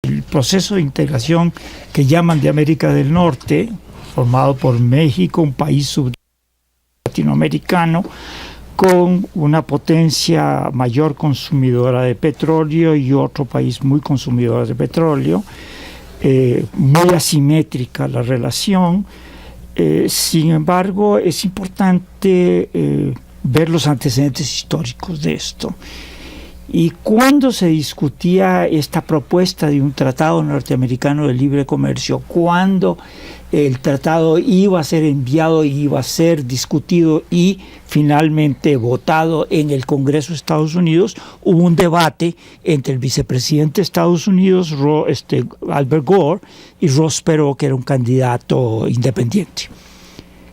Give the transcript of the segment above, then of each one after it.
el proceso de integración que llaman de América del Norte, formado por México, un país latinoamericano, con una potencia mayor consumidora de petróleo y otro país muy consumidor de petróleo, muy asimétrica la relación. Sin embargo, es importante ver los antecedentes históricos de esto. Y cuando se discutía esta propuesta de un tratado norteamericano de libre comercio, cuando el tratado iba a ser enviado, iba a ser discutido y finalmente votado en el Congreso de Estados Unidos, hubo un debate entre el vicepresidente de Estados Unidos, Albert Gore, y Ross Perot, que era un candidato independiente.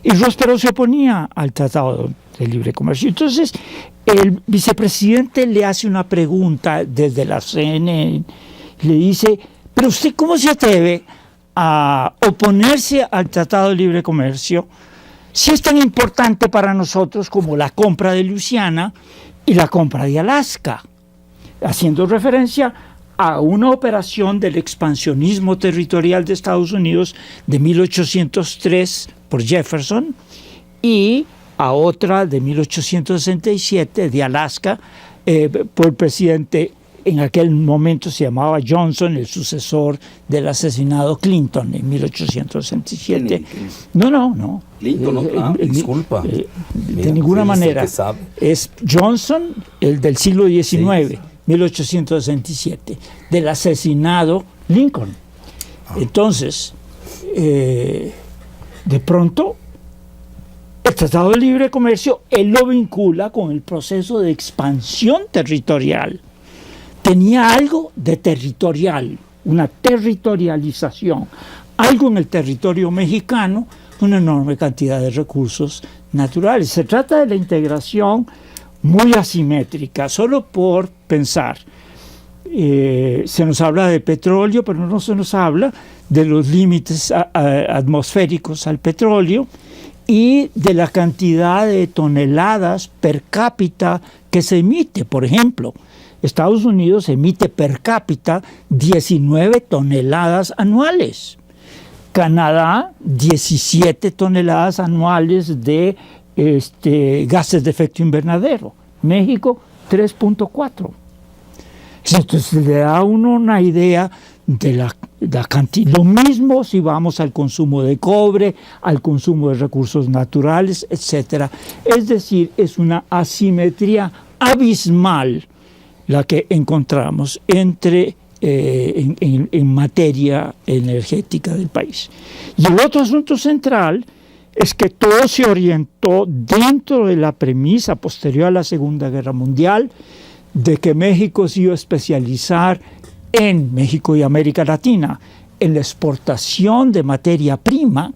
Y Ross Perot se oponía al tratado de libre comercio. Entonces, el vicepresidente le hace una pregunta desde la CNN, le dice, pero usted ¿cómo se atreve a oponerse al Tratado de Libre Comercio si es tan importante para nosotros como la compra de Luisiana y la compra de Alaska? Haciendo referencia a una operación del expansionismo territorial de Estados Unidos de 1803 por Jefferson y a otra de 1867 de Alaska por el presidente, en aquel momento se llamaba Johnson, el sucesor del asesinado Clinton en 1867. No. Clinton, disculpa. De ninguna manera. Es Johnson, el del siglo XIX, sí. 1867, del asesinado Lincoln. Entonces, de pronto, el Tratado de Libre Comercio, él lo vincula con el proceso de expansión territorial. Tenía algo de territorial, una territorialización, algo en el territorio mexicano, una enorme cantidad de recursos naturales. Se trata de la integración muy asimétrica, solo por pensar. Se nos habla de petróleo, pero no se nos habla de los límites atmosféricos al petróleo y de la cantidad de toneladas per cápita que se emite. Por ejemplo, Estados Unidos emite per cápita 19 toneladas anuales. Canadá, 17 toneladas anuales de gases de efecto invernadero. México, 3.4. Entonces le da a uno una idea de la cantidad. Lo mismo si vamos al consumo de cobre, al consumo de recursos naturales, etc. Es decir, es una asimetría abismal la que encontramos entre en materia energética del país. Y el otro asunto central es que todo se orientó dentro de la premisa posterior a la Segunda Guerra Mundial de que México se iba a especializar en México y América Latina en la exportación de materia prima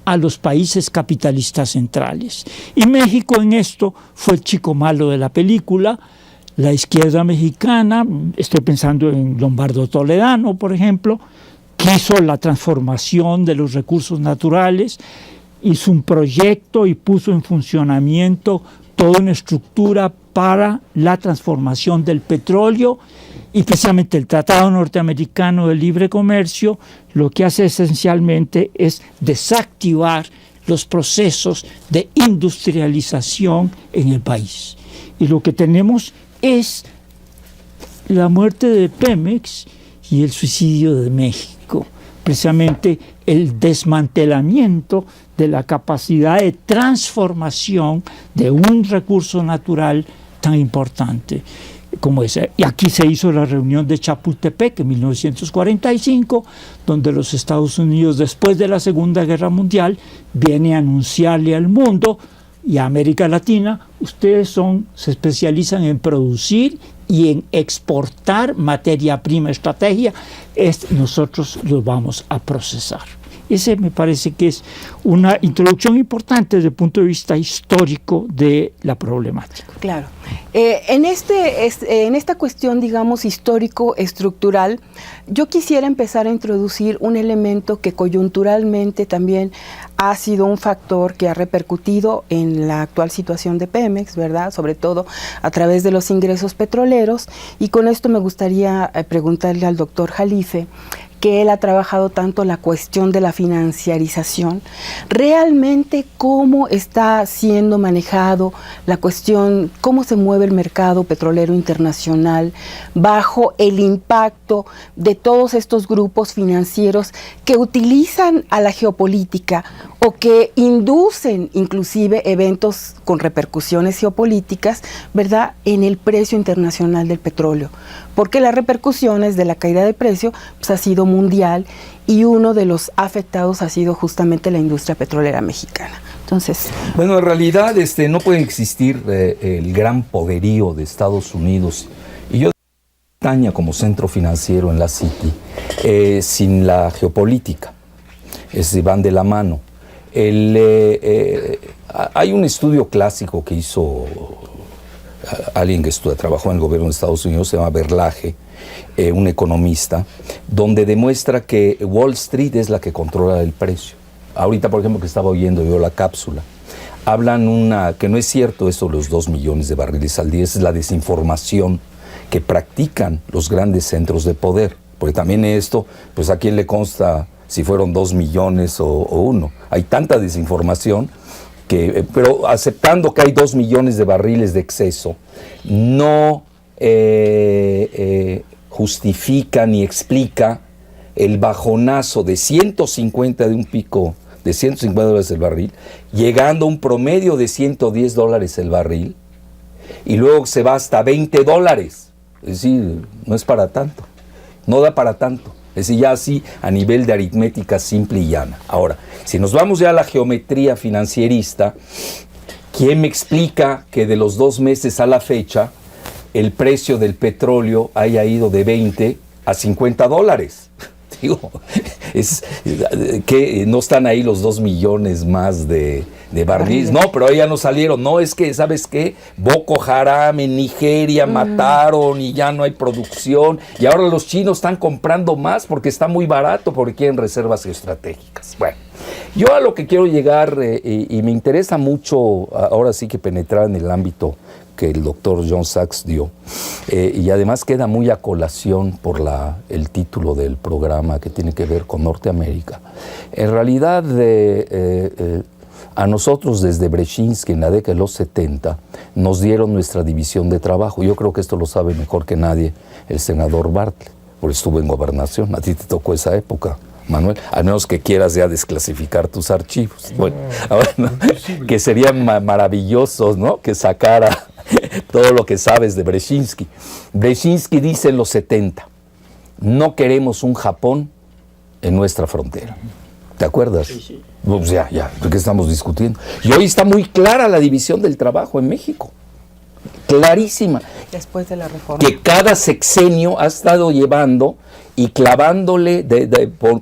a los países capitalistas centrales. Y México en esto fue el chico malo de la película. La izquierda mexicana, estoy pensando en Lombardo Toledano, por ejemplo, quiso la transformación de los recursos naturales, hizo un proyecto y puso en funcionamiento toda una estructura para la transformación del petróleo, y precisamente el Tratado Norteamericano de Libre Comercio lo que hace esencialmente es desactivar los procesos de industrialización en el país. Y lo que tenemos es la muerte de Pemex y el suicidio de México, precisamente el desmantelamiento de la capacidad de transformación de un recurso natural tan importante como ese. Y aquí se hizo la reunión de Chapultepec en 1945, donde los Estados Unidos, después de la Segunda Guerra Mundial, viene a anunciarle al mundo y a América Latina: ustedes se especializan en producir y en exportar materia prima estratégica, nosotros los vamos a procesar. Ese me parece que es una introducción importante desde el punto de vista histórico de la problemática. Claro. En esta cuestión, digamos, histórico-estructural, yo quisiera empezar a introducir un elemento que coyunturalmente también ha sido un factor que ha repercutido en la actual situación de Pemex, ¿verdad? Sobre todo a través de los ingresos petroleros. Y con esto me gustaría preguntarle al doctor Jalife, que él ha trabajado tanto la cuestión de la financiarización, realmente cómo está siendo manejado la cuestión, cómo se mueve el mercado petrolero internacional bajo el impacto de todos estos grupos financieros que utilizan a la geopolítica o que inducen inclusive eventos con repercusiones geopolíticas, ¿verdad?, en el precio internacional del petróleo, porque las repercusiones de la caída de precio pues, ha sido mundial y uno de los afectados ha sido justamente la industria petrolera mexicana. Entonces, bueno, en realidad no puede existir el gran poderío de Estados Unidos y yo España como centro financiero en la City sin la geopolítica. Van de la mano. Hay un estudio clásico que hizo alguien que trabajó en el gobierno de Estados Unidos, se llama Berlage, un economista, donde demuestra que Wall Street es la que controla el precio. Ahorita, por ejemplo, que estaba oyendo yo la cápsula, hablan que no es cierto eso de los 2 millones de barriles al día, esa es la desinformación que practican los grandes centros de poder, porque también esto, pues a quién le consta si fueron 2 millones o 1. Hay tanta desinformación pero aceptando que hay 2 millones de barriles de exceso, no justifica ni explica el bajonazo de 150 de un pico de $150 el barril, llegando a un promedio de $110 el barril, y luego se va hasta $20. Es decir, no es para tanto, no da para tanto. Es decir, ya así a nivel de aritmética simple y llana. Ahora, si nos vamos ya a la geometría financierista, ¿quién me explica que de los 2 meses a la fecha el precio del petróleo haya ido de 20 a $50? Digo, que no están ahí los 2 millones más de barriles. No, pero ahí ya no salieron. No, es que, ¿sabes qué? Boko Haram en Nigeria mataron y ya no hay producción. Y ahora los chinos están comprando más porque está muy barato, porque quieren reservas geoestratégicas. Bueno, yo a lo que quiero llegar, y me interesa mucho, ahora sí que penetrar en el ámbito que el doctor John Sachs dio, y además queda muy a colación por el título del programa que tiene que ver con Norteamérica. En realidad, a nosotros desde Brzezinski en la década de los 70 nos dieron nuestra división de trabajo. Yo creo que esto lo sabe mejor que nadie el senador Bartlett, porque estuvo en gobernación. A ti te tocó esa época, Manuel, a menos que quieras ya desclasificar tus archivos. Bueno, que serían maravillosos, ¿no?, que sacara todo lo que sabes de Brzezinski. Brzezinski dice en los 70, no queremos un Japón en nuestra frontera. ¿Te acuerdas? Sí, sí. Pues ya, ¿de qué estamos discutiendo? Y hoy está muy clara la división del trabajo en México. Clarísima. Después de la reforma. Que cada sexenio ha estado llevando y clavándole,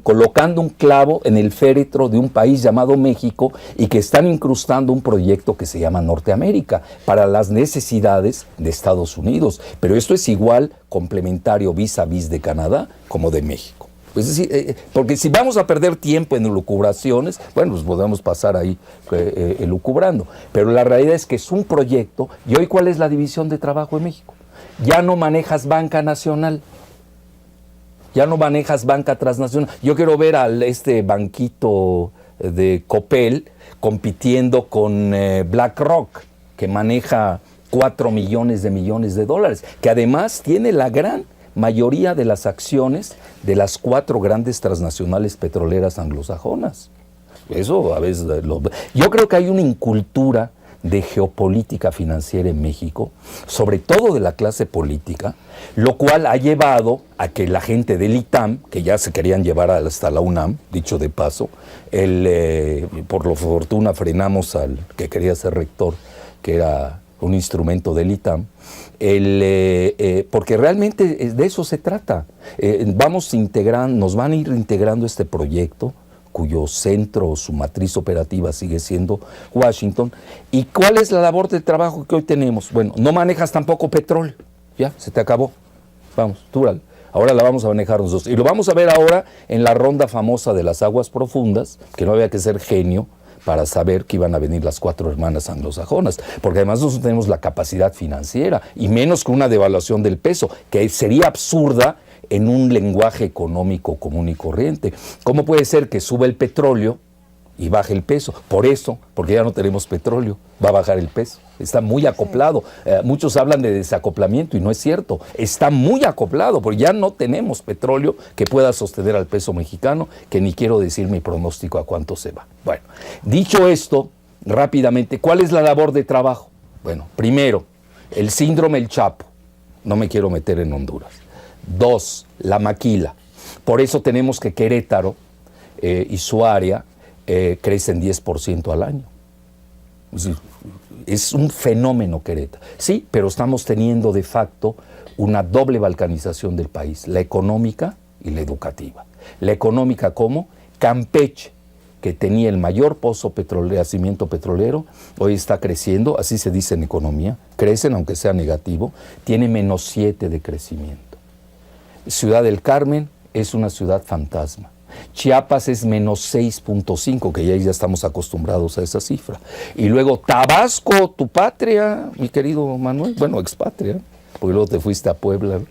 colocando un clavo en el féretro de un país llamado México, y que están incrustando un proyecto que se llama Norteamérica para las necesidades de Estados Unidos. Pero esto es igual complementario vis a vis de Canadá como de México. Es decir, porque si vamos a perder tiempo en elucubraciones, bueno, pues podemos pasar ahí elucubrando. Pero la realidad es que es un proyecto. ¿Y hoy cuál es la división de trabajo en México? Ya no manejas banca nacional. Ya no manejas banca transnacional. Yo quiero ver al banquito de Coppel compitiendo con BlackRock, que maneja 4 millones de dólares, que además tiene la gran mayoría de las acciones de las 4 grandes transnacionales petroleras anglosajonas. Eso a veces yo creo que hay una incultura de geopolítica financiera en México, sobre todo de la clase política, lo cual ha llevado a que la gente del ITAM, que ya se querían llevar hasta la UNAM, dicho de paso, por la fortuna frenamos al que quería ser rector, que era un instrumento del ITAM, porque realmente de eso se trata. Nos van a ir integrando este proyecto cuyo centro, su matriz operativa sigue siendo Washington. ¿Y cuál es la labor de trabajo que hoy tenemos? Bueno, no manejas tampoco petróleo, ya, se te acabó. Vamos, túrale. Ahora la vamos a manejar nosotros. Y lo vamos a ver ahora en la ronda famosa de las aguas profundas, que no había que ser genio para saber que iban a venir las 4 hermanas anglosajonas, porque además nosotros tenemos la capacidad financiera, y menos que una devaluación del peso, que sería absurda en un lenguaje económico común y corriente. ¿Cómo puede ser que sube el petróleo y baje el peso? Por eso, porque ya no tenemos petróleo, va a bajar el peso. Está muy acoplado. Muchos hablan de desacoplamiento y no es cierto. Está muy acoplado, porque ya no tenemos petróleo que pueda sostener al peso mexicano, que ni quiero decir mi pronóstico a cuánto se va. Bueno, dicho esto, rápidamente, ¿cuál es la labor de trabajo? Bueno, primero, el síndrome El Chapo. No me quiero meter en Honduras. 2, la maquila. Por eso tenemos que Querétaro y su área crecen 10% al año. Es un fenómeno Querétaro. Sí, pero estamos teniendo de facto una doble balcanización del país, la económica y la educativa. La económica, ¿cómo? Campeche, que tenía el mayor yacimiento petrolero, hoy está creciendo, así se dice en economía, crecen aunque sea negativo, tiene -7 de crecimiento. Ciudad del Carmen es una ciudad fantasma. Chiapas es -6.5, que ya estamos acostumbrados a esa cifra. Y luego Tabasco, tu patria, mi querido Manuel, bueno, expatria, porque luego te fuiste a Puebla.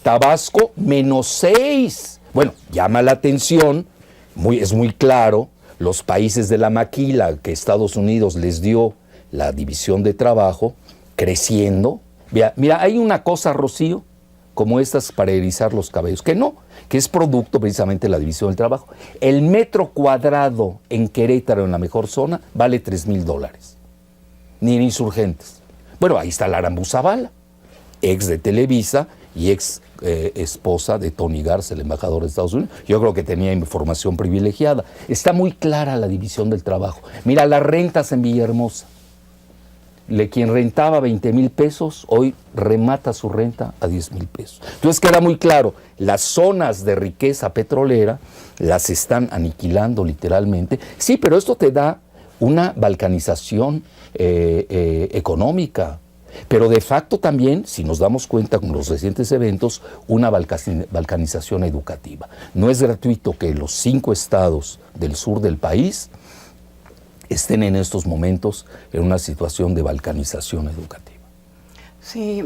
Tabasco, -6. Bueno, llama la atención, es muy claro, los países de la maquila que Estados Unidos les dio la división de trabajo, creciendo. Mira, hay una cosa, Rocío, como estas para erizar los cabellos, que es producto precisamente de la división del trabajo. El metro cuadrado en Querétaro, en la mejor zona, vale $3,000, ni en Insurgentes. Bueno, ahí está Lara Zavala, ex de Televisa y ex esposa de Tony Garza, el embajador de Estados Unidos. Yo creo que tenía información privilegiada. Está muy clara la división del trabajo. Mira, las rentas en Villahermosa. Quien rentaba 20,000 pesos, hoy remata su renta a 10,000 pesos. Entonces queda muy claro, las zonas de riqueza petrolera las están aniquilando literalmente. Sí, pero esto te da una balcanización económica, pero de facto también, si nos damos cuenta con los recientes eventos, una balcanización educativa. No es gratuito que los 5 estados del sur del país estén en estos momentos en una situación de balcanización educativa. Sí,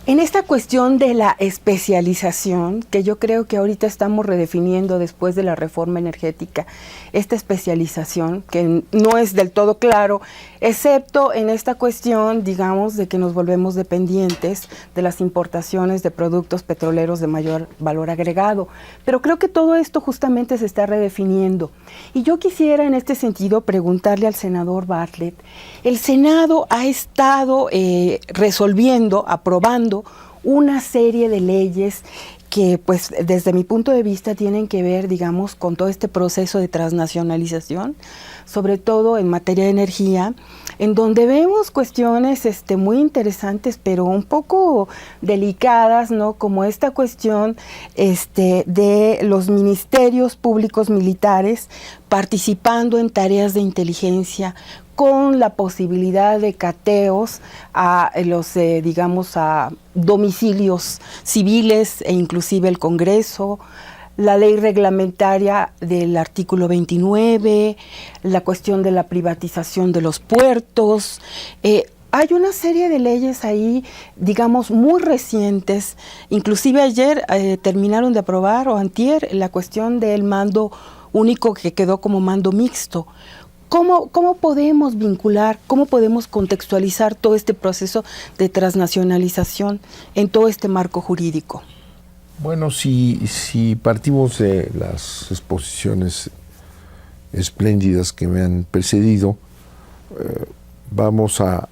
en esta cuestión de la especialización, que yo creo que ahorita estamos redefiniendo después de la reforma energética, esta especialización que no es del todo claro, excepto en esta cuestión, digamos, de que nos volvemos dependientes de las importaciones de productos petroleros de mayor valor agregado. Pero creo que todo esto justamente se está redefiniendo. Y yo quisiera en este sentido preguntarle al senador Bartlett, el Senado ha estado resolviendo, aprobando una serie de leyes que pues desde mi punto de vista tienen que ver, digamos, con todo este proceso de transnacionalización, sobre todo en materia de energía, en donde vemos cuestiones muy interesantes, pero un poco delicadas, ¿no? Como esta cuestión de los ministerios públicos militares participando en tareas de inteligencia, con la posibilidad de cateos a los, digamos, a domicilios civiles e inclusive el Congreso, la ley reglamentaria del artículo 29, la cuestión de la privatización de los puertos. Hay una serie de leyes ahí, digamos, muy recientes. Inclusive ayer terminaron de aprobar, o antier, la cuestión del mando único que quedó como mando mixto. ¿Cómo podemos vincular, cómo podemos contextualizar todo este proceso de transnacionalización en todo este marco jurídico? Bueno, si partimos de las exposiciones espléndidas que me han precedido, vamos a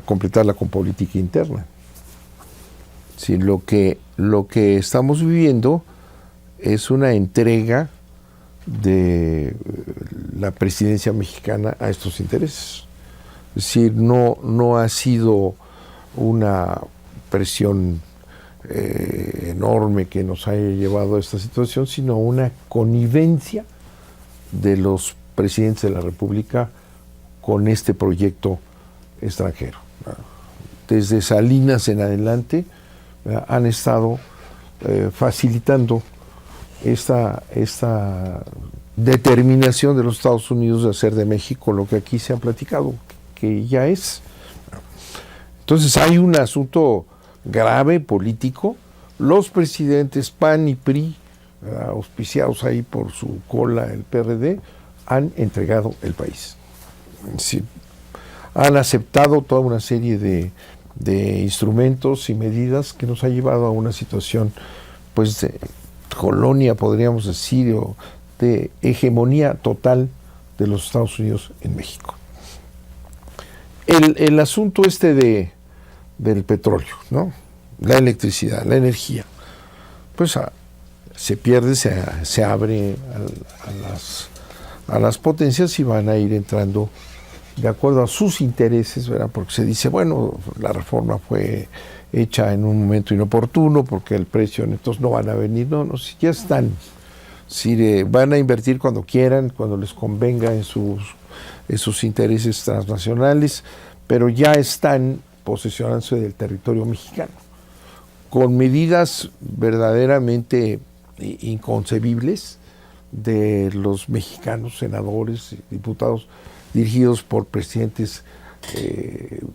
completarla con política interna. Si lo que estamos viviendo es una entrega de la presidencia mexicana a estos intereses. Es decir, no ha sido una presión enorme que nos haya llevado a esta situación, sino una connivencia de los presidentes de la República con este proyecto extranjero. Desde Salinas en adelante han estado facilitando esta determinación de los Estados Unidos de hacer de México lo que aquí se ha platicado, que ya es. Entonces hay un asunto grave político. Los presidentes PAN y PRI, auspiciados ahí por su cola el PRD, han entregado el país. Sí, han aceptado toda una serie de instrumentos y medidas que nos ha llevado a una situación pues de colonia, podríamos decir, o de hegemonía total de los Estados Unidos en México. El asunto del petróleo, ¿no? La electricidad, la energía, pues se pierde, se abre a las potencias y van a ir entrando de acuerdo a sus intereses, ¿verdad? Porque se dice, bueno, la reforma fue hecha en un momento inoportuno porque el precio, entonces no van a venir, no, si ya están, si van a invertir cuando quieran, cuando les convenga en sus intereses transnacionales, pero ya están posesionándose del territorio mexicano, con medidas verdaderamente inconcebibles de los mexicanos, senadores, diputados, dirigidos por presidentes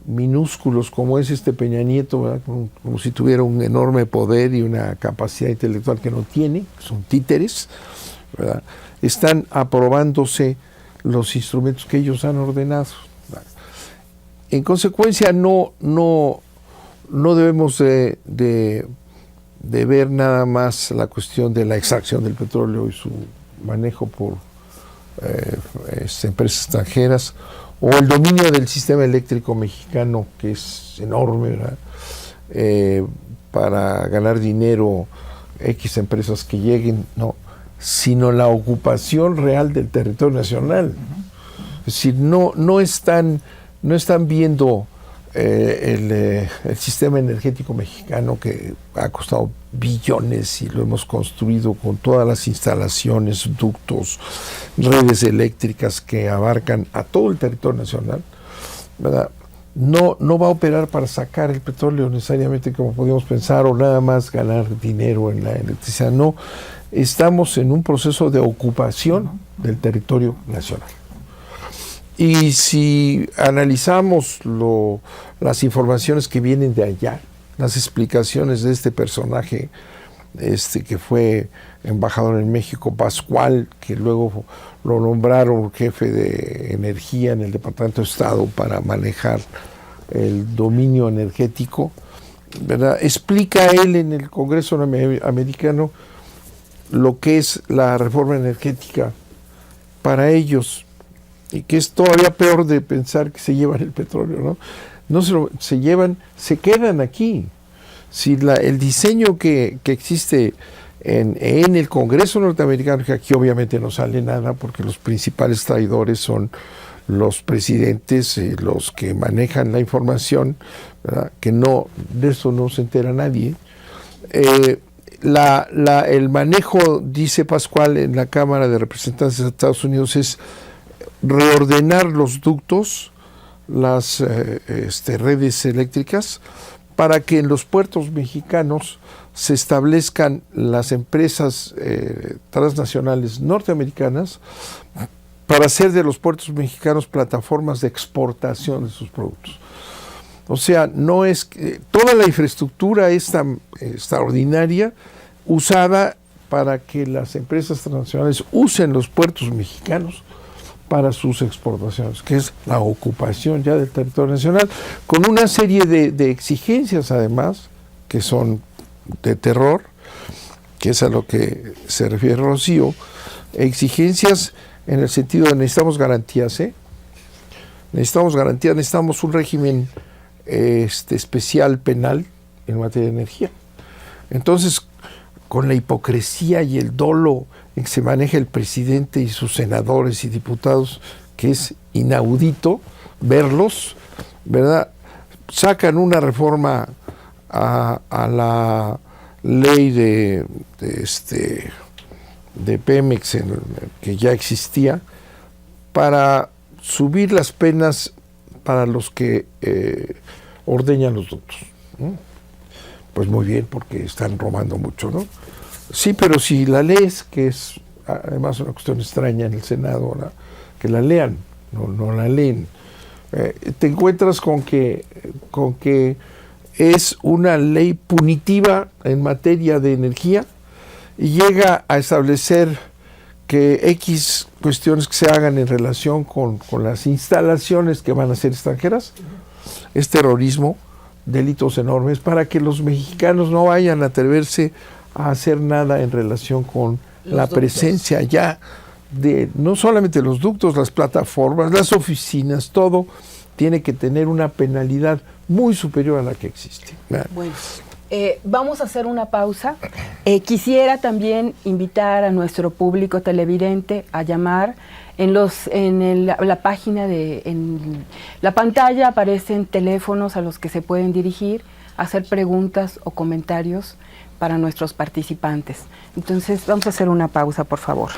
minúsculos como es Peña Nieto, ¿verdad? Como si tuviera un enorme poder y una capacidad intelectual que no tiene, son títeres, ¿verdad? Están aprobándose los instrumentos que ellos han ordenado, ¿verdad? En consecuencia no debemos de ver nada más la cuestión de la extracción del petróleo y su manejo por empresas extranjeras, o el dominio del sistema eléctrico mexicano, que es enorme, ¿verdad? Para ganar dinero, X empresas que lleguen, no, sino la ocupación real del territorio nacional. Es decir, no están viendo el sistema energético mexicano, que ha costado billones y lo hemos construido con todas las instalaciones, ductos, redes eléctricas que abarcan a todo el territorio nacional, ¿verdad? No va a operar para sacar el petróleo necesariamente como podíamos pensar, o nada más ganar dinero en la electricidad. No, estamos en un proceso de ocupación del territorio nacional. Y si analizamos las informaciones que vienen de allá, las explicaciones de este personaje que fue embajador en México, Pascual, que luego lo nombraron jefe de energía en el Departamento de Estado para manejar el dominio energético, ¿verdad? Explica él en el Congreso americano lo que es la reforma energética para ellos, y que es todavía peor de pensar que se llevan el petróleo, ¿no? No se llevan, se quedan aquí. Si el diseño que existe en el Congreso norteamericano, que aquí obviamente no sale nada porque los principales traidores son los presidentes, los que manejan la información, ¿verdad? Que de eso no se entera nadie. El manejo, dice Pascual, en la Cámara de Representantes de Estados Unidos es reordenar los ductos, las redes eléctricas, para que en los puertos mexicanos se establezcan las empresas transnacionales norteamericanas para hacer de los puertos mexicanos plataformas de exportación de sus productos. O sea, no es toda la infraestructura es tan extraordinaria, usada para que las empresas transnacionales usen los puertos mexicanos para sus exportaciones, que es la ocupación ya del territorio nacional, con una serie de exigencias además, que son de terror, que es a lo que se refiere Rocío, exigencias en el sentido de necesitamos garantías, necesitamos un régimen especial penal en materia de energía. Entonces, con la hipocresía y el dolo en que se maneja el presidente y sus senadores y diputados, que es inaudito verlos, ¿verdad? Sacan una reforma a la ley de Pemex que ya existía para subir las penas para los que ordeñan los ductos, ¿no? Pues muy bien, porque están robando mucho, ¿no? Sí, pero si la lees, que es además una cuestión extraña en el Senado, ¿no? Que la lean, no la leen, te encuentras con que es una ley punitiva en materia de energía y llega a establecer que X cuestiones que se hagan en relación con las instalaciones que van a ser extranjeras es terrorismo, delitos enormes, para que los mexicanos no vayan a atreverse a hacer nada en relación con la presencia ya de no solamente los ductos, las plataformas, las oficinas, todo tiene que tener una penalidad muy superior a la que existe. Bueno, vamos a hacer una pausa. Quisiera también invitar a nuestro público televidente a llamar. La página en la pantalla aparecen teléfonos a los que se pueden dirigir, hacer preguntas o comentarios para nuestros participantes. Entonces, vamos a hacer una pausa, por favor.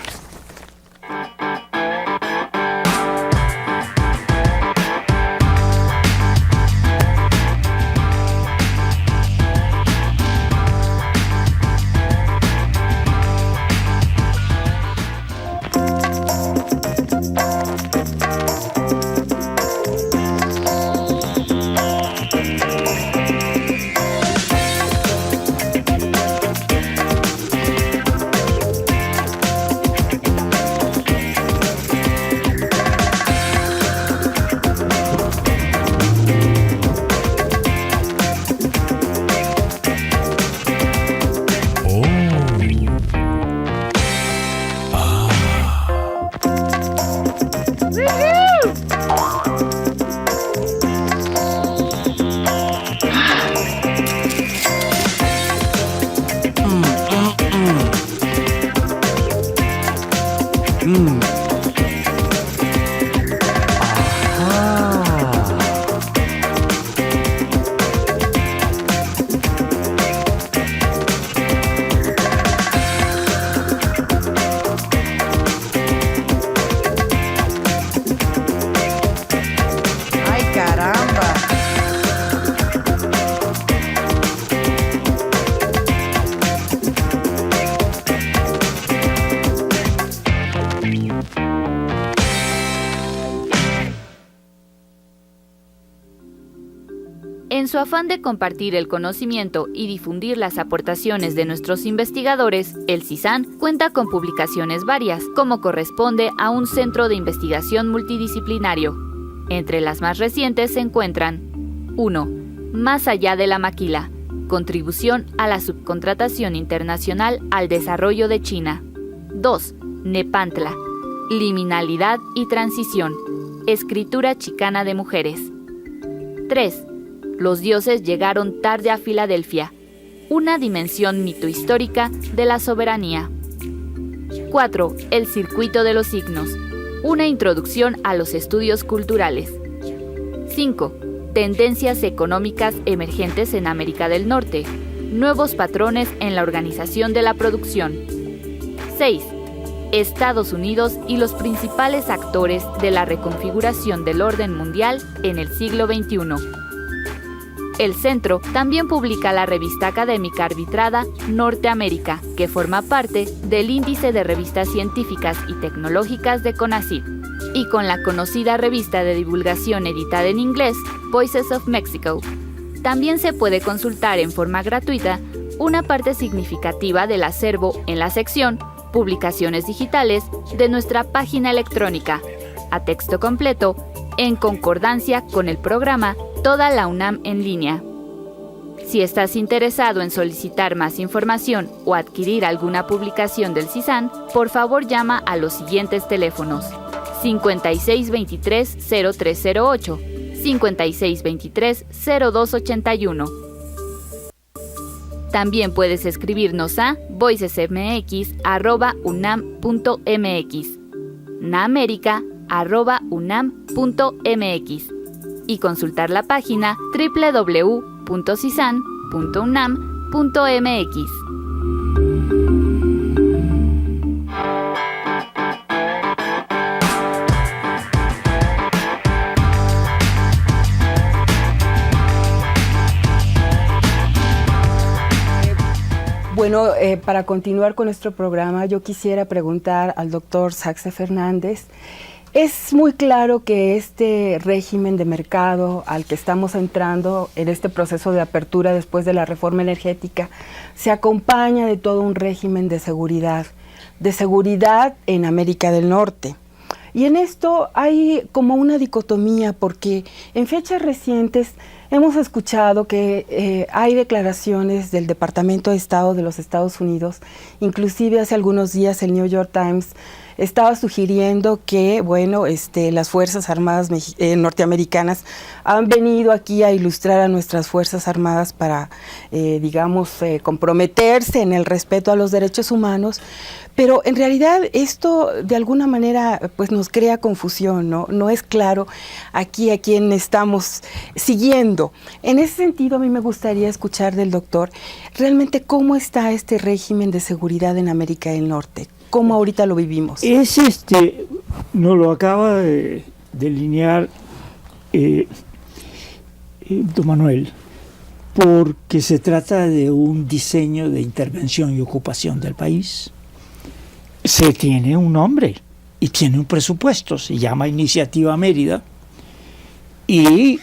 En su afán de compartir el conocimiento y difundir las aportaciones de nuestros investigadores, el CISAN cuenta con publicaciones varias, como corresponde a un centro de investigación multidisciplinario. Entre las más recientes se encuentran 1. Más allá de la maquila. Contribución a la subcontratación internacional al desarrollo de China. 2. Nepantla. Liminalidad y transición. Escritura chicana de mujeres. 3. Los dioses llegaron tarde a Filadelfia. Una dimensión mitohistórica de la soberanía. 4. El circuito de los signos. Una introducción a los estudios culturales. 5. Tendencias económicas emergentes en América del Norte. Nuevos patrones en la organización de la producción. 6. Estados Unidos y los principales actores de la reconfiguración del orden mundial en el siglo XXI. El centro también publica la revista académica arbitrada Norteamérica, que forma parte del Índice de Revistas Científicas y Tecnológicas de CONACYT, y con la conocida revista de divulgación editada en inglés, Voices of Mexico. También se puede consultar en forma gratuita una parte significativa del acervo en la sección Publicaciones Digitales de nuestra página electrónica, a texto completo, en concordancia con el programa Toda la UNAM en línea. Si estás interesado en solicitar más información o adquirir alguna publicación del CISAN, por favor llama a los siguientes teléfonos: 5623-0308, 5623-0281. También puedes escribirnos a voicesmx@unam.mx, naamerica@unam.mx y consultar la página www.cisan.unam.mx. Bueno, para continuar con nuestro programa, yo quisiera preguntar al doctor Saxe Fernández. Es muy claro que este régimen de mercado al que estamos entrando en este proceso de apertura después de la reforma energética se acompaña de todo un régimen de seguridad en América del Norte. Y en esto hay como una dicotomía, porque en fechas recientes hemos escuchado que hay declaraciones del Departamento de Estado de los Estados Unidos, inclusive hace algunos días el New York Times estaba sugiriendo que, bueno, las Fuerzas Armadas norteamericanas han venido aquí a ilustrar a nuestras Fuerzas Armadas para, comprometerse en el respeto a los derechos humanos. Pero en realidad esto de alguna manera pues nos crea confusión, ¿no? No es claro aquí a quién estamos siguiendo. En ese sentido, a mí me gustaría escuchar del doctor realmente cómo está este régimen de seguridad en América del Norte, cómo ahorita lo vivimos. Nos lo acaba de delinear don Manuel, porque se trata de un diseño de intervención y ocupación del país. Se tiene un nombre y tiene un presupuesto, se llama Iniciativa Mérida, y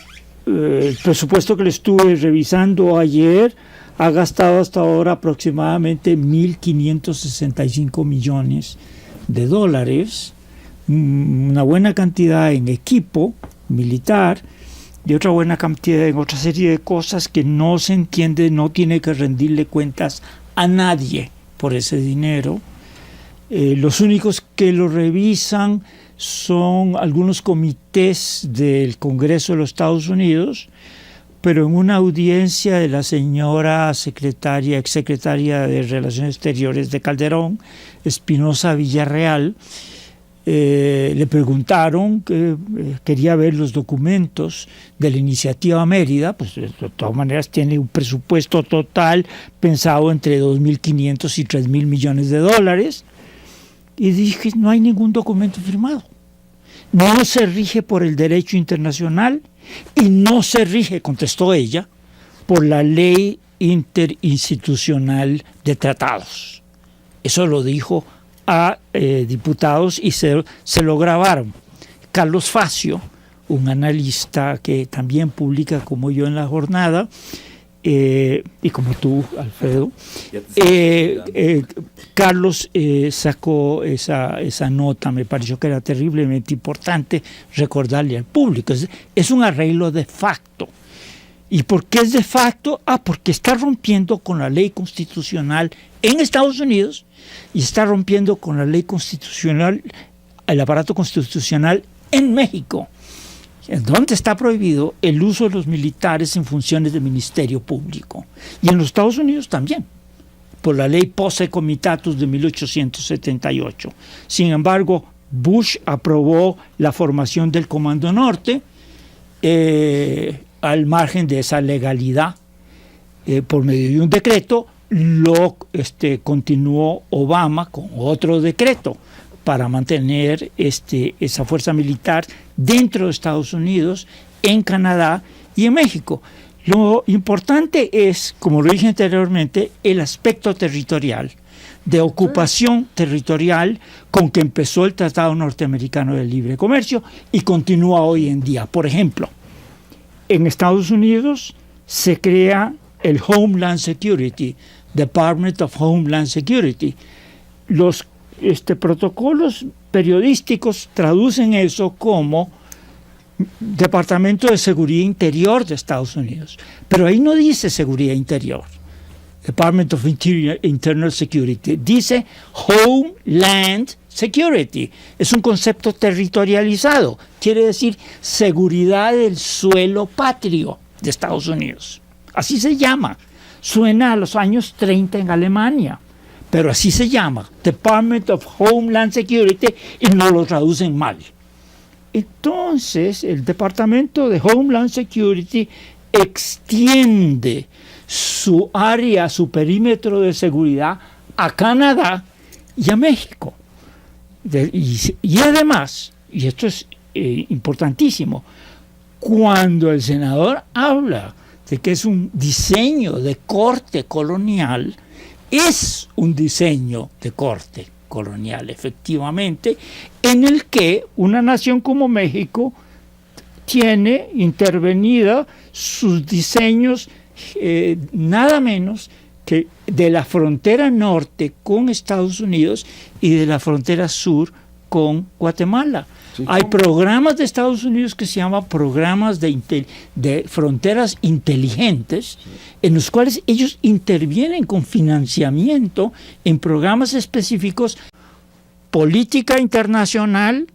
el presupuesto que le estuve revisando ayer ha gastado hasta ahora aproximadamente 1.565 millones de dólares, una buena cantidad en equipo militar y otra buena cantidad en otra serie de cosas que no se entiende, no tiene que rendirle cuentas a nadie por ese dinero. Los únicos que lo revisan son algunos comités del Congreso de los Estados Unidos, pero en una audiencia de la señora exsecretaria de Relaciones Exteriores de Calderón, Espinosa Villarreal, le preguntaron que quería ver los documentos de la Iniciativa Mérida, pues de todas maneras tiene un presupuesto total pensado entre 2.500 y 3.000 millones de dólares, y dije, no hay ningún documento firmado. No se rige por el derecho internacional y no se rige, contestó ella, por la ley interinstitucional de tratados. Eso lo dijo a diputados y se lo grabaron. Carlos Facio, un analista que también publica como yo en La Jornada, y como tú, Alfredo, Carlos sacó esa nota. Me pareció que era terriblemente importante recordarle al público. Es un arreglo de facto. ¿Y por qué es de facto? Porque está rompiendo con la ley constitucional en Estados Unidos y está rompiendo con la ley constitucional, el aparato constitucional en México, donde está prohibido el uso de los militares en funciones de ministerio público. Y en los Estados Unidos también, por la ley Posse Comitatus de 1878. Sin embargo, Bush aprobó la formación del Comando Norte al margen de esa legalidad. Por medio de un decreto, lo continuó Obama con otro decreto para mantener esa fuerza militar dentro de Estados Unidos, en Canadá y en México. Lo importante es, como lo dije anteriormente, el aspecto territorial, de ocupación territorial con que empezó el Tratado Norteamericano de Libre Comercio y continúa hoy en día. Por ejemplo, en Estados Unidos se crea el Homeland Security, Department of Homeland Security. Los protocolos periodísticos traducen eso como Departamento de Seguridad Interior de Estados Unidos, pero ahí no dice Seguridad Interior, Department of Internal Security, dice Homeland Security. Es un concepto territorializado, quiere decir seguridad del suelo patrio de Estados Unidos. Así se llama, suena a los años 30 en Alemania, pero así se llama, Department of Homeland Security, y no lo traducen mal. Entonces, el Departamento de Homeland Security extiende su área, su perímetro de seguridad a Canadá y a México. Y además, y esto es importantísimo, cuando el senador habla de que es un diseño de corte colonial, es un diseño de corte colonial, efectivamente, en el que una nación como México tiene intervenida sus diseños nada menos que de la frontera norte con Estados Unidos y de la frontera sur con Guatemala. Sí, hay programas de Estados Unidos que se llaman programas de fronteras inteligentes, en los cuales ellos intervienen con financiamiento en programas específicos, política internacional,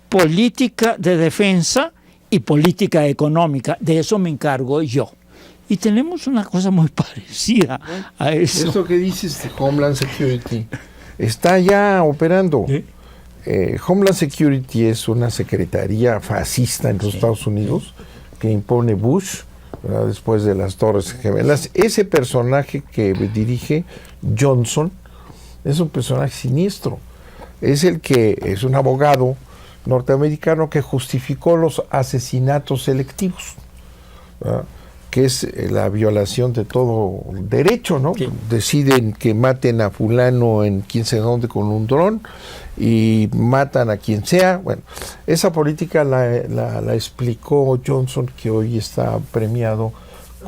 política de defensa y política económica. De eso me encargo yo. Y tenemos una cosa muy parecida a eso. Esto que dices de Homeland Security está ya operando. ¿Sí? Homeland Security es una secretaría fascista en los Estados Unidos que impone Bush, ¿verdad? Después de las Torres Gemelas. Ese personaje que dirige Johnson es un personaje siniestro. Es el que es un abogado norteamericano que justificó los asesinatos selectivos, ¿verdad? Que es la violación de todo derecho, ¿no? Sí. Deciden que maten a fulano en quién sabe dónde con un dron y matan a quien sea. Bueno, esa política la explicó Johnson, que hoy está premiado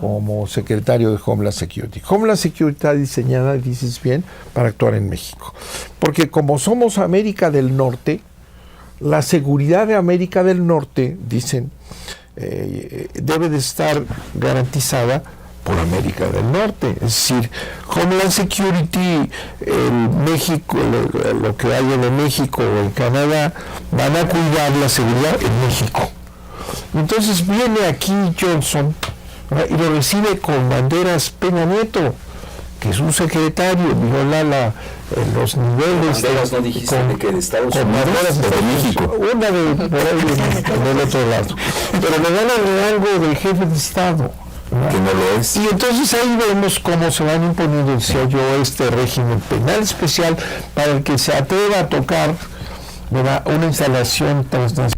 como secretario de Homeland Security. Homeland Security está diseñada, dices bien, para actuar en México. Porque como somos América del Norte, la seguridad de América del Norte, dicen, debe de estar garantizada por América del Norte. Es decir, Homeland Security, México, lo que hay en México o en Canadá, van a cuidar la seguridad en México. Entonces viene aquí Johnson, ¿verdad? Y lo recibe con banderas Peña Nieto, que es un secretario, viola los niveles. Banderas no dijiste de que de Estados Unidos, de México. Una de por ahí del otro lado. Pero le dan el rango de jefe de Estado, ¿verdad? Que no lo es. Y entonces ahí vemos cómo se van imponiendo, decía yo, este régimen penal especial para el que se atreva a tocar, ¿verdad?, una instalación transnacional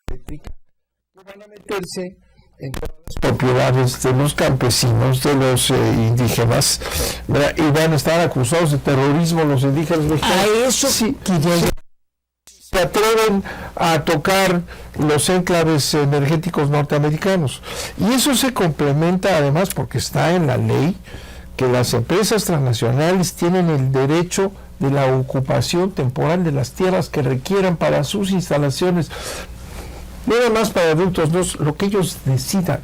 eléctrica, que van a meterse en todas las propiedades de los campesinos, de los indígenas, ¿verdad? Y van a estar acusados de terrorismo los indígenas mexicanos. A eso sí, se atreven a tocar los enclaves energéticos norteamericanos. Y eso se complementa además porque está en la ley que las empresas transnacionales tienen el derecho de la ocupación temporal de las tierras que requieran para sus instalaciones. Nada más para adultos, no, lo que ellos decidan.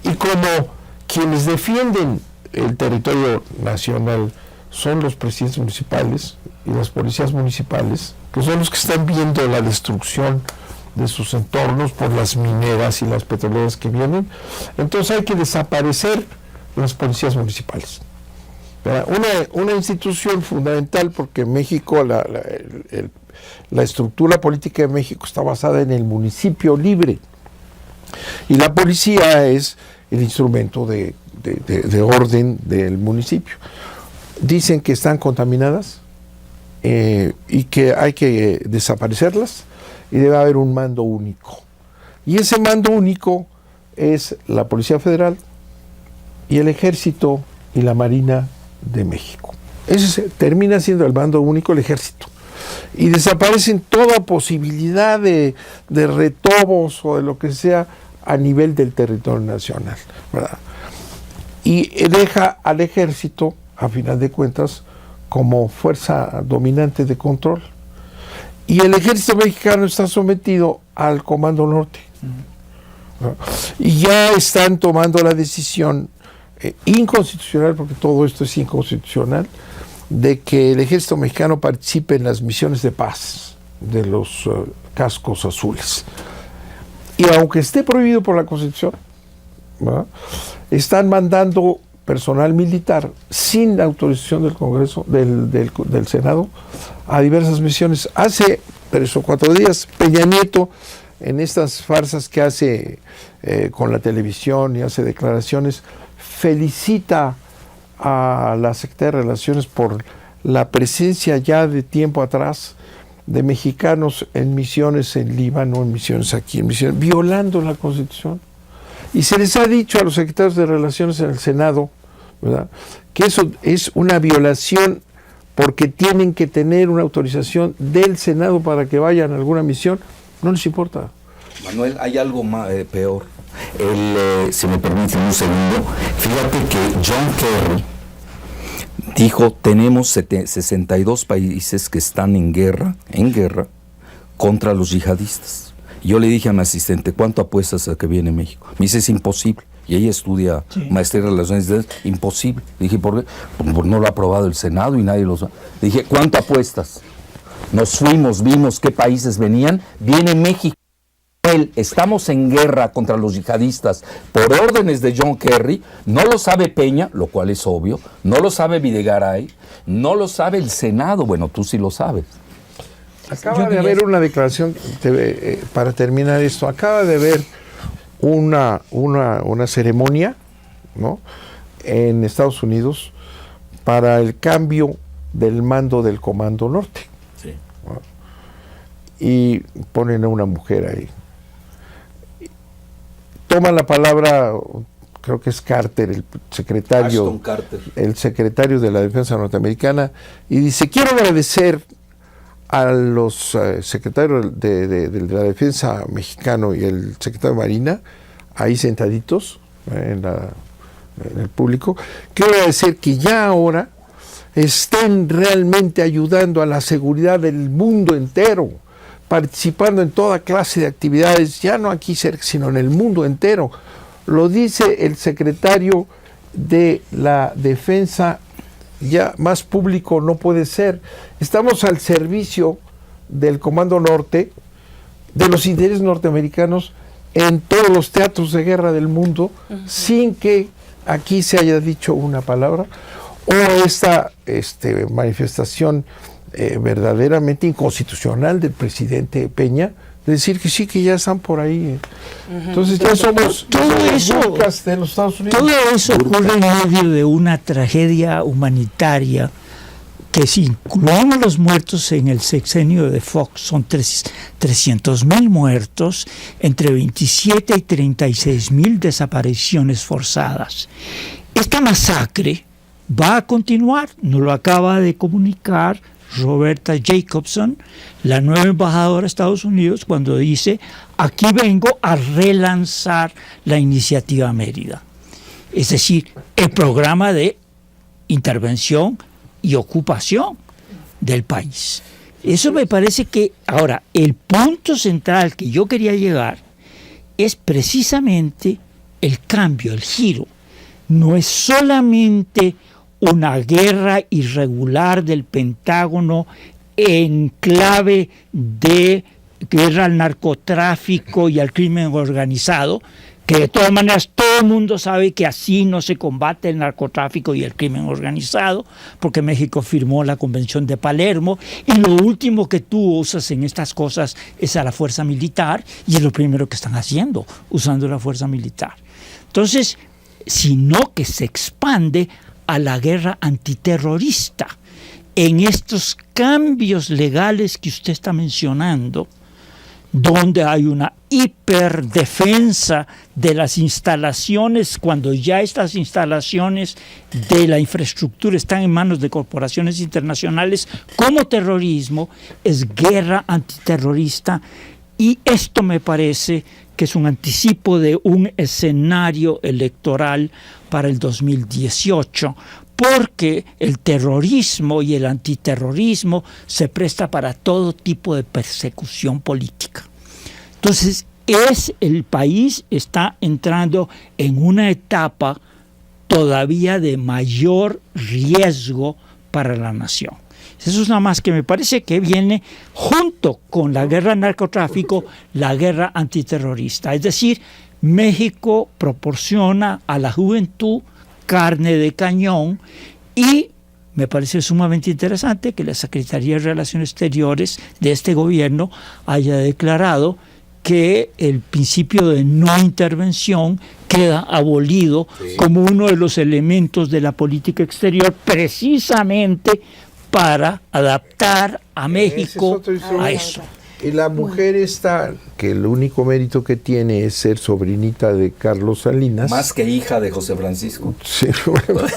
Y como quienes defienden el territorio nacional son los presidentes municipales y las policías municipales, que son los que están viendo la destrucción de sus entornos por las mineras y las petroleras que vienen, entonces hay que desaparecer las policías municipales. Una institución fundamental, porque México, la estructura política de México está basada en el municipio libre, y la policía es el instrumento de orden del municipio. Dicen que están contaminadas y que hay que desaparecerlas, y debe haber un mando único. Y ese mando único es la Policía Federal y el Ejército y la Marina de México. Ese termina siendo el mando único, el Ejército. Y desaparecen toda posibilidad de retobos o de lo que sea a nivel del territorio nacional, ¿verdad? Y deja al Ejército, a final de cuentas, como fuerza dominante de control. Y el Ejército mexicano está sometido al Comando Norte. ¿No? Y ya están tomando la decisión inconstitucional, porque todo esto es inconstitucional, de que el Ejército mexicano participe en las misiones de paz de los cascos azules. Y aunque esté prohibido por la Constitución, ¿verdad?, están mandando personal militar sin autorización del Congreso, del Senado, a diversas misiones. Hace 3 o 4 días, Peña Nieto, en estas farsas que hace con la televisión y hace declaraciones, felicita a la Secretaría de Relaciones por la presencia ya de tiempo atrás de mexicanos en misiones en Líbano, en misiones aquí, en misiones, violando la Constitución. Y se les ha dicho a los secretarios de Relaciones en el Senado, ¿verdad? Que eso es una violación porque tienen que tener una autorización del Senado para que vayan a alguna misión, no les importa. Manuel, hay algo más, peor. Si me permiten un segundo, fíjate que John Kerry dijo, tenemos 62 países que están en guerra contra los yihadistas. Yo le dije a mi asistente, ¿cuánto apuestas a que viene México? Me dice, es imposible. Y ella estudia maestría en Relaciones Internacionales, imposible. Le dije, ¿por qué? Porque no lo ha aprobado el Senado y nadie lo sabe. Le dije, ¿cuánto apuestas? Nos fuimos, vimos qué países venían. Viene México. Estamos en guerra contra los yihadistas por órdenes de John Kerry. No lo sabe Peña, lo cual es obvio. No lo sabe Videgaray. No lo sabe el Senado. Bueno, tú sí lo sabes. Acaba de haber una declaración, para terminar esto, acaba de haber una ceremonia, ¿no?, en Estados Unidos para el cambio del mando del Comando Norte. Sí. ¿No? Y ponen a una mujer ahí. Toma la palabra, creo que es Carter, el secretario de la Defensa norteamericana, y dice, quiero agradecer a los secretarios de la Defensa mexicano y el secretario de Marina, ahí sentaditos en el público, quiero agradecer que ya ahora estén realmente ayudando a la seguridad del mundo entero, participando en toda clase de actividades, ya no aquí cerca, sino en el mundo entero. Lo dice el secretario de la Defensa, ya más público no puede ser. Estamos al servicio del Comando Norte, de los intereses norteamericanos en todos los teatros de guerra del mundo, sin que aquí se haya dicho una palabra, o esta manifestación verdaderamente inconstitucional del presidente Peña, de decir que sí, que ya están por ahí. Entonces ya somos todo eso de los Estados Unidos. Todo eso ocurre en medio de una tragedia humanitaria que, si incluimos los muertos en el sexenio de Fox, son 300,000 muertos, entre 27 y 36,000 desapariciones forzadas. Esta masacre va a continuar, nos lo acaba de comunicar Roberta Jacobson, la nueva embajadora de Estados Unidos, cuando dice, aquí vengo a relanzar la iniciativa Mérida. Es decir, el programa de intervención y ocupación del país. Eso me parece que, ahora, el punto central que yo quería llegar es precisamente el cambio, el giro. No es solamente una guerra irregular del Pentágono en clave de guerra al narcotráfico y al crimen organizado, que de todas maneras todo el mundo sabe que así no se combate el narcotráfico y el crimen organizado, porque México firmó la Convención de Palermo, y lo último que tú usas en estas cosas es a la fuerza militar, y es lo primero que están haciendo, usando la fuerza militar. Entonces, sino que se expande a la guerra antiterrorista. En estos cambios legales que usted está mencionando, donde hay una hiperdefensa de las instalaciones, cuando ya estas instalaciones de la infraestructura están en manos de corporaciones internacionales como terrorismo, es guerra antiterrorista, y esto me parece que es un anticipo de un escenario electoral para el 2018, porque el terrorismo y el antiterrorismo se presta para todo tipo de persecución política. Entonces, el país está entrando en una etapa todavía de mayor riesgo para la nación. Eso es nada más que me parece que viene junto con la guerra al narcotráfico, la guerra antiterrorista. Es decir, México proporciona a la juventud carne de cañón, y me parece sumamente interesante que la Secretaría de Relaciones Exteriores de este gobierno haya declarado que el principio de no intervención queda abolido como uno de los elementos de la política exterior, precisamente para adaptar a México a eso. Y la mujer esta, que el único mérito que tiene es ser sobrinita de Carlos Salinas. Más que hija de José Francisco. Sí, bueno,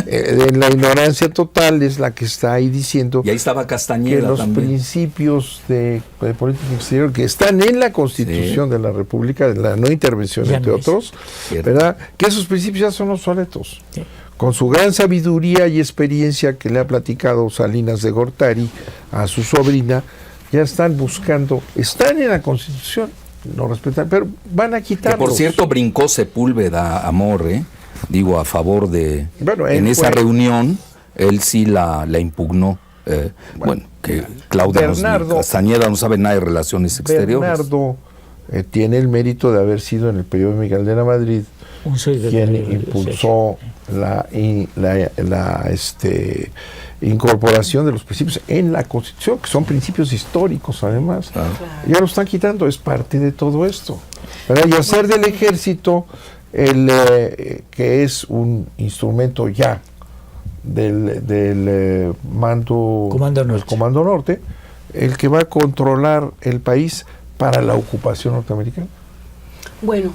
en la ignorancia total es la que está ahí diciendo y ahí estaba Castañeda que los también. Principios de política exterior que están en la Constitución de la República, de la no intervención, Ya entre no es. otros, ¿verdad? Que esos principios ya son obsoletos. Sí. Con su gran sabiduría y experiencia que le ha platicado Salinas de Gortari a su sobrina, ya están buscando, están en la Constitución, no respetan, pero van a Que quitarlos. por cierto brincó Sepúlveda Amor, digo, a favor de... Bueno, él en esa fue- reunión, él sí la impugnó. Bueno, que Claudia Castañeda no sabe nada de relaciones exteriores. Bernardo tiene el mérito de haber sido en el periodo de Miguel de la Madrid Un quien secretario, impulsó la incorporación de los principios en la Constitución, que son principios históricos además. Ya lo están quitando, es parte de todo esto, ¿verdad? Y hacer del ejército que es un instrumento ya del Comando Norte. Comando Norte, el que va a controlar el país para la ocupación norteamericana. Bueno,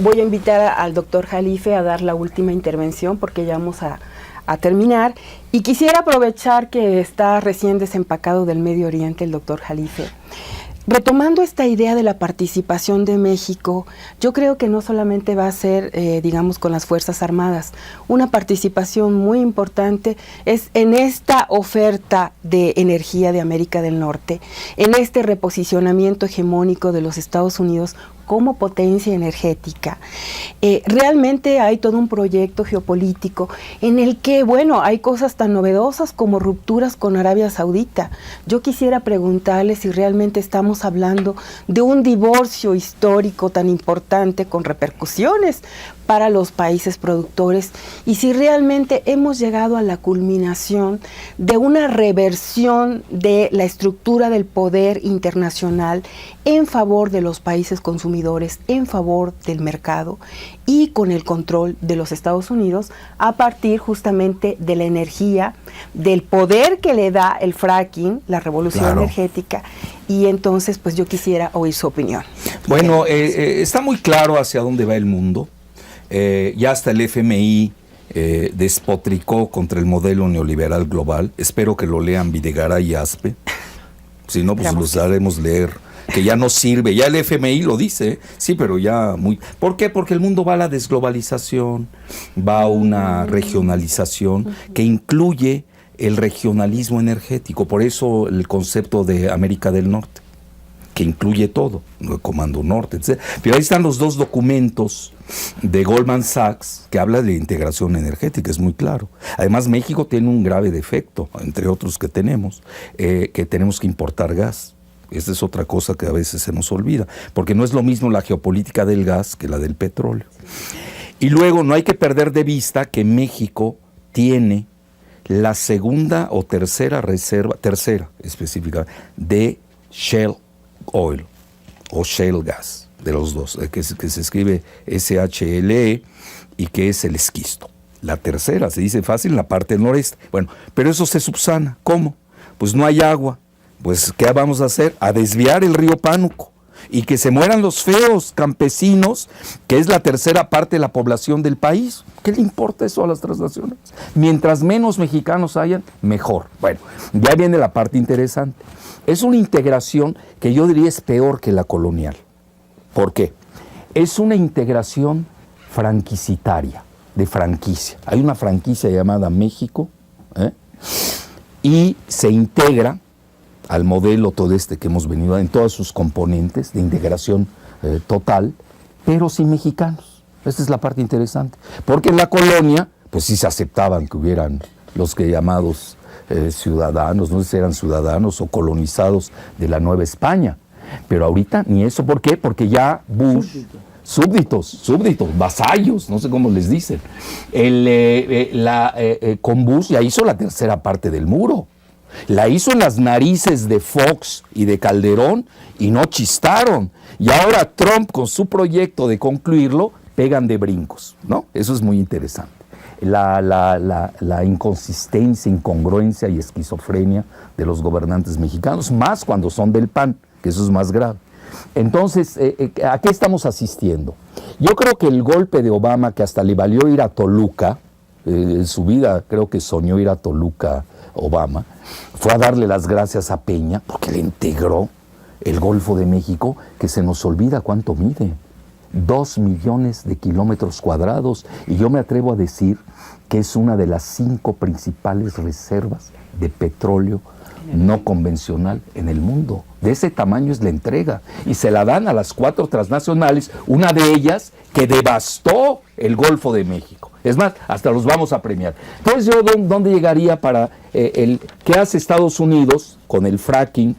voy a invitar al doctor Jalife a dar la última intervención porque ya vamos a terminar. Y quisiera aprovechar que está recién desempacado del Medio Oriente el doctor Jalife. Retomando esta idea de la participación de México, yo creo que no solamente va a ser, digamos, con las Fuerzas Armadas. Una participación muy importante es en esta oferta de energía de América del Norte, en este reposicionamiento hegemónico de los Estados Unidos como potencia energética. Realmente hay todo un proyecto geopolítico en el que, bueno, hay cosas tan novedosas como rupturas con Arabia Saudita. Yo quisiera preguntarle si realmente estamos hablando de un divorcio histórico tan importante con repercusiones para los países productores y si realmente hemos llegado a la culminación de una reversión de la estructura del poder internacional en favor de los países consumidores, en favor del mercado y con el control de los Estados Unidos a partir justamente de la energía, del poder que le da el fracking, la revolución energética. Y entonces, pues yo quisiera oír su opinión. Bueno, está muy claro hacia dónde va el mundo. Ya hasta el FMI despotricó contra el modelo neoliberal global. Espero que lo lean Videgaray y Aspe. Si no, pues los haremos leer. Que ya no sirve. Ya el FMI lo dice. Sí, pero ya muy... ¿Por qué? Porque el mundo va a la desglobalización, va a una regionalización que incluye el regionalismo energético. Por eso el concepto de América del Norte, que incluye todo, el Comando Norte, etc. Pero ahí están los dos documentos de Goldman Sachs que habla de integración energética, es muy claro. Además, México tiene un grave defecto, entre otros que tenemos que importar gas. Esta es otra cosa que a veces se nos olvida, porque no es lo mismo la geopolítica del gas que la del petróleo. Y luego no hay que perder de vista que México tiene la segunda o tercera específica, de Shell Oil o Shale Gas, de los dos, que se escribe SHLE y que es el esquisto. La tercera, se dice fácil, en la parte noreste. Bueno, pero eso se subsana. ¿Cómo? Pues no hay agua. Pues, ¿qué vamos a hacer? A desviar el río Pánuco y que se mueran los feos campesinos, que es la tercera parte de la población del país. ¿Qué le importa eso a las transnacionales? Mientras menos mexicanos hayan, mejor. Bueno, ya viene la parte interesante. Es una integración que yo diría es peor que la colonial. ¿Por qué? Es una integración franquicitaria, de franquicia. Hay una franquicia llamada México, y se integra al modelo todo este que hemos venido en todas sus componentes de integración total, pero sin mexicanos. Esta es la parte interesante. Porque en la colonia, pues sí se aceptaban que hubieran los que llamados ciudadanos, no sé si eran ciudadanos o colonizados de la Nueva España. Pero ahorita ni eso. ¿Por qué? Porque ya Bush... Súbditos, vasallos, no sé cómo les dicen. Con Bush ya hizo la tercera parte del muro. La hizo en las narices de Fox y de Calderón y no chistaron. Y ahora Trump, con su proyecto de concluirlo, pegan de brincos, ¿no? Eso es muy interesante. la inconsistencia, incongruencia y esquizofrenia de los gobernantes mexicanos, más cuando son del PAN, que eso es más grave. Entonces, ¿a qué estamos asistiendo? Yo creo que el golpe de Obama, que hasta le valió ir a Toluca, en su vida creo que soñó ir a Toluca Obama, fue a darle las gracias a Peña porque le integró el Golfo de México, que se nos olvida cuánto mide, 2 millones de kilómetros cuadrados, y yo me atrevo a decir que es una de las 5 principales reservas de petróleo no convencional en el mundo. De ese tamaño es la entrega, y se la dan a las 4 transnacionales, una de ellas que devastó el Golfo de México. Es más, hasta los vamos a premiar. Entonces, yo, ¿dónde llegaría para qué hace Estados Unidos con el fracking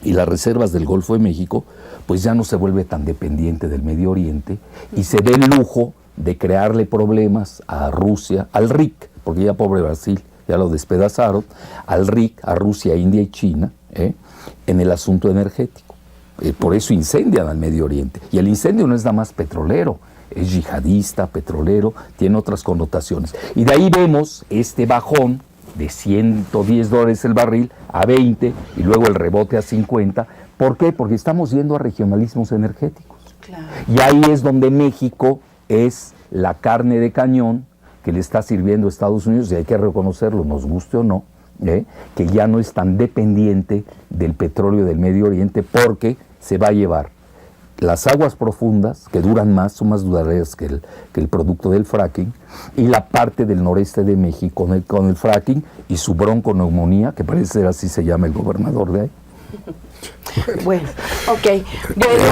y las reservas del Golfo de México? Pues ya no se vuelve tan dependiente del Medio Oriente y se da el lujo de crearle problemas a Rusia, al RIC, porque ya pobre Brasil, ya lo despedazaron, al RIC, a Rusia, India y China, en el asunto energético. Por eso incendian al Medio Oriente. Y el incendio no es nada más petrolero, es yihadista, petrolero, tiene otras connotaciones. Y de ahí vemos este bajón de $110 el barril a 20 y luego el rebote a 50. ¿Por qué? Porque estamos yendo a regionalismos energéticos. Claro. Y ahí es donde México es la carne de cañón que le está sirviendo a Estados Unidos, y hay que reconocerlo, nos guste o no, que ya no es tan dependiente del petróleo del Medio Oriente, porque se va a llevar las aguas profundas, que duran más, son más duraderas que el producto del fracking, y la parte del noreste de México con el fracking y su bronconeumonía, que parece ser así se llama el gobernador de ahí. Bueno, ok. Bueno,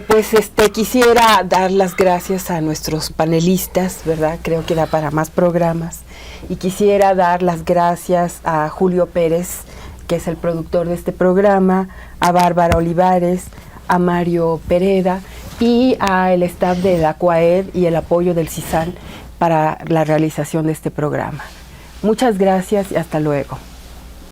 pues quisiera dar las gracias a nuestros panelistas, ¿verdad? Creo que da para más programas. Y quisiera dar las gracias a Julio Pérez, que es el productor de este programa, a Bárbara Olivares, a Mario Pereda y al staff de la CUAED y el apoyo del CISAN para la realización de este programa. Muchas gracias y hasta luego.